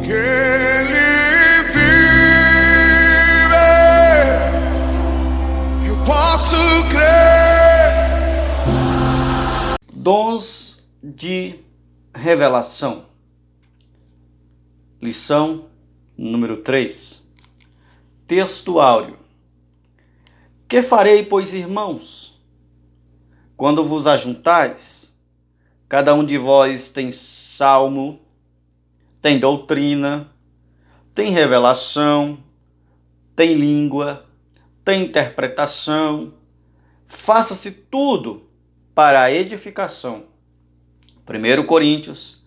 que Ele vive, eu posso crer. Dons de revelação. Lição número 3. Texto áureo. Que farei, pois, irmãos, quando vos ajuntais? Cada um de vós tem salmo, tem doutrina, tem revelação, tem língua, tem interpretação. Faça-se tudo para a edificação. 1 Coríntios,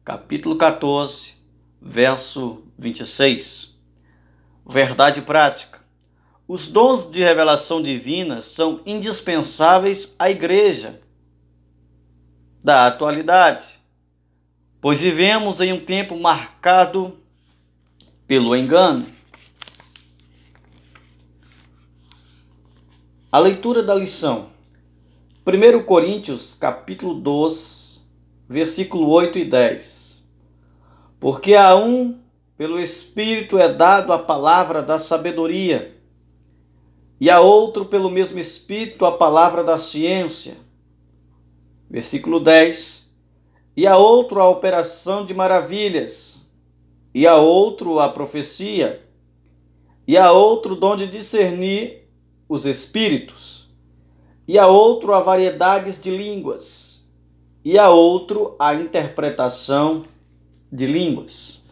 capítulo 14, verso 26. Verdade prática. Os dons de revelação divina são indispensáveis à igreja da atualidade, pois vivemos em um tempo marcado pelo engano. A leitura da lição. 1 Coríntios, capítulo 12, versículo 8 e 10. Porque a um, pelo Espírito, é dado a palavra da sabedoria, e a outro, pelo mesmo Espírito, a palavra da ciência. Versículo 10. E a outro a operação de maravilhas, e a outro a profecia, e a outro o dom de discernir os espíritos, e a outro a variedades de línguas, e a outro a interpretação de línguas.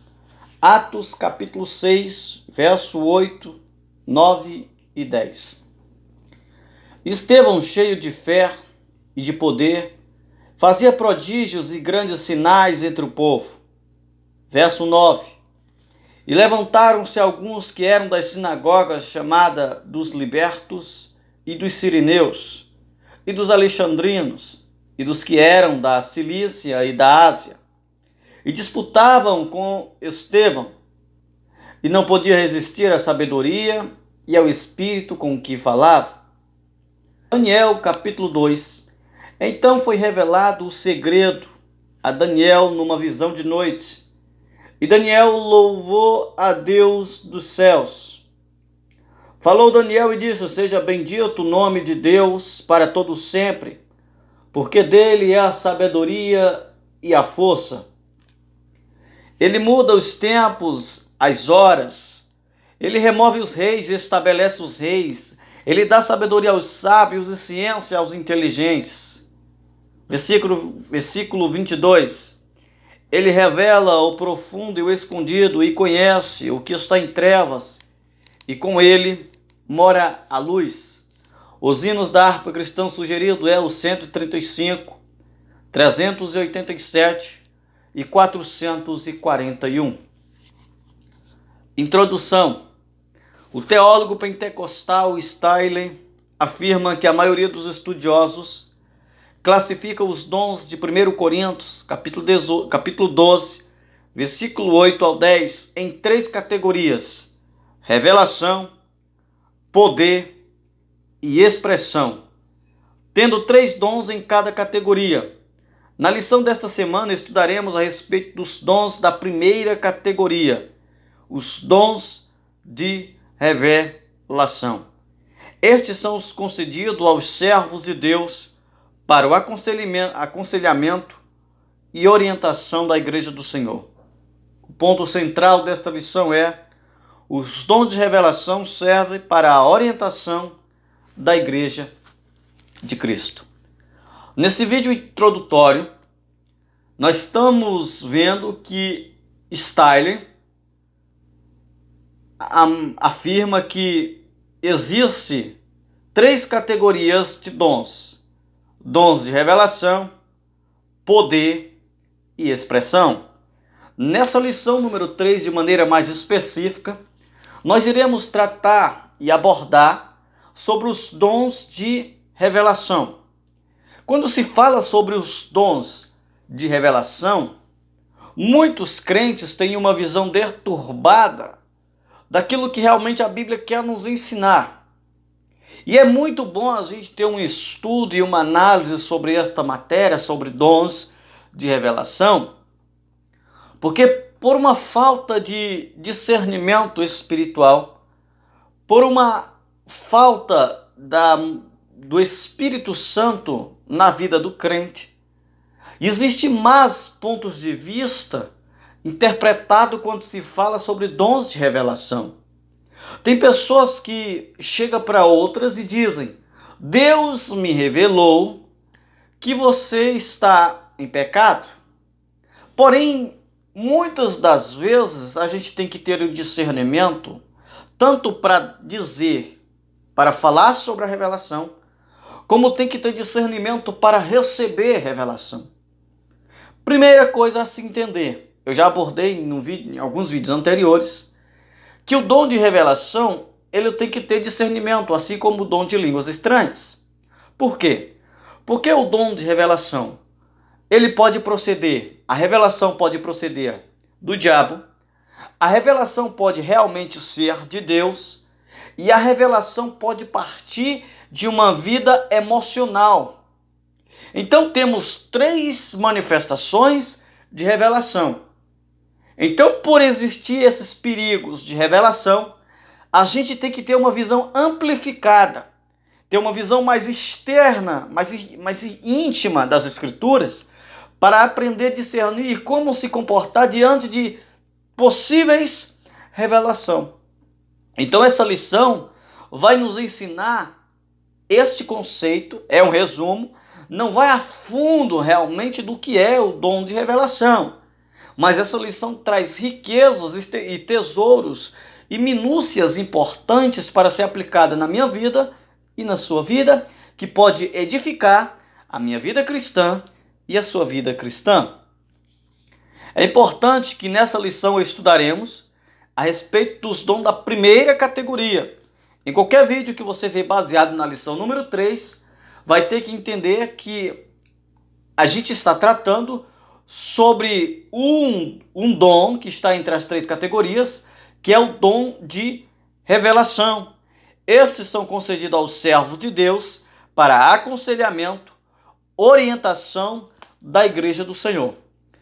Atos capítulo 6, verso 8, 9 e 10. Estevão, cheio de fé e de poder, fazia prodígios e grandes sinais entre o povo. Verso 9. E levantaram-se alguns que eram das sinagogas chamada dos libertos e dos sirineus, e dos alexandrinos, e dos que eram da Cilícia e da Ásia, e disputavam com Estevão, e não podia resistir à sabedoria e ao espírito com que falava. Daniel capítulo 2. Então foi revelado o segredo a Daniel numa visão de noite. E Daniel louvou a Deus dos céus. Falou Daniel e disse: seja bendito o nome de Deus para todo sempre, porque dele é a sabedoria e a força. Ele muda os tempos, as horas. Ele remove os reis e estabelece os reis. Ele dá sabedoria aos sábios e ciência aos inteligentes. Versículo 22. Ele revela o profundo e o escondido e conhece o que está em trevas, e com ele mora a luz. Os hinos da harpa cristã sugerido é o 135, 387 e 441. Introdução. O teólogo pentecostal Styler afirma que a maioria dos estudiosos classifica os dons de 1 Coríntios, capítulo 12, versículo 8 ao 10, em 3 categorias: revelação, poder e expressão, tendo 3 dons em cada categoria. Na lição desta semana estudaremos a respeito dos dons da primeira categoria, os dons de revelação. Estes são os concedidos aos servos de Deus para o aconselhamento e orientação da Igreja do Senhor. O ponto central desta lição é: os dons de revelação servem para a orientação da Igreja de Cristo. Nesse vídeo introdutório, nós estamos vendo que Styler afirma que existe 3 categorias de dons: dons de revelação, poder e expressão. Nessa lição número 3, de maneira mais específica, nós iremos tratar e abordar sobre os dons de revelação. Quando se fala sobre os dons de revelação, muitos crentes têm uma visão deturbada daquilo que realmente a Bíblia quer nos ensinar. E é muito bom a gente ter um estudo e uma análise sobre esta matéria, sobre dons de revelação, porque por uma falta de discernimento espiritual, por uma falta do Espírito Santo na vida do crente. Existem más pontos de vista interpretado quando se fala sobre dons de revelação. Tem pessoas que chegam para outras e dizem: Deus me revelou que você está em pecado. Porém, muitas das vezes a gente tem que ter o discernimento tanto para dizer, para falar sobre a revelação, como tem que ter discernimento para receber revelação. Primeira coisa a se entender, eu já abordei em alguns vídeos anteriores, que o dom de revelação, ele tem que ter discernimento, assim como o dom de línguas estranhas. Por quê? Porque o dom de revelação, ele pode proceder, a revelação pode proceder do diabo, a revelação pode realmente ser de Deus, e a revelação pode partir de uma vida emocional. Então temos 3 manifestações de revelação. Então, por existir esses perigos de revelação, a gente tem que ter uma visão amplificada, ter uma visão mais externa, mais íntima das Escrituras, para aprender a discernir como se comportar diante de possíveis revelação. Então essa lição vai nos ensinar este conceito, é um resumo, não vai a fundo realmente do que é o dom de revelação, mas essa lição traz riquezas e tesouros e minúcias importantes para ser aplicada na minha vida e na sua vida, que pode edificar a minha vida cristã e a sua vida cristã. É importante que nessa lição estudaremos a respeito dos dons da primeira categoria. Em qualquer vídeo que você vê baseado na lição número 3, vai ter que entender que a gente está tratando sobre um dom que está entre as 3 categorias, que é o dom de revelação. Estes são concedidos aos servos de Deus para aconselhamento, orientação da Igreja do Senhor.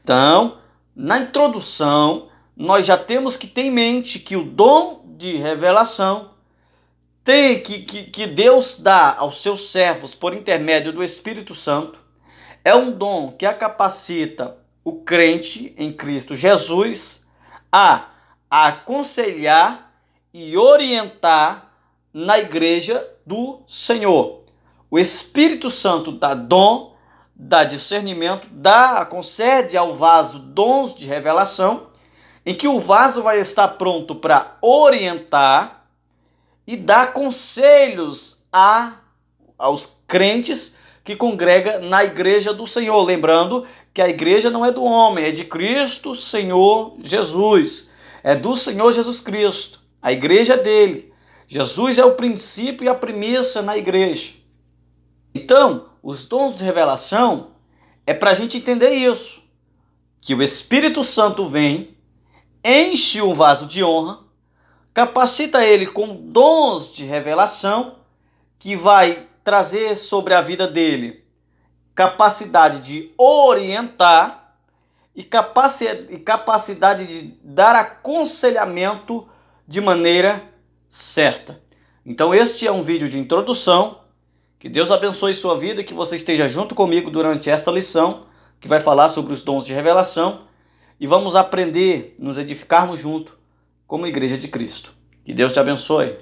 Então, na introdução, nós já temos que ter em mente que o dom de revelação que Deus dá aos seus servos por intermédio do Espírito Santo é um dom que capacita o crente em Cristo Jesus a aconselhar e orientar na Igreja do Senhor. O Espírito Santo dá dom, dá discernimento, concede ao vaso dons de revelação, em que o vaso vai estar pronto para orientar e dar conselhos aos crentes que congrega na Igreja do Senhor. Lembrando que a igreja não é do homem, é de Cristo Senhor Jesus. É do Senhor Jesus Cristo. A igreja é dele. Jesus é o princípio e a premissa na igreja. Então, os dons de revelação é para a gente entender isso. Que o Espírito Santo vem, enche o vaso de honra, capacita ele com dons de revelação, que vai trazer sobre a vida dele capacidade de orientar e capacidade de dar aconselhamento de maneira certa. Então este é um vídeo de introdução. Que Deus abençoe sua vida e que você esteja junto comigo durante esta lição, que vai falar sobre os dons de revelação, e vamos aprender, nos edificarmos junto como Igreja de Cristo. Que Deus te abençoe.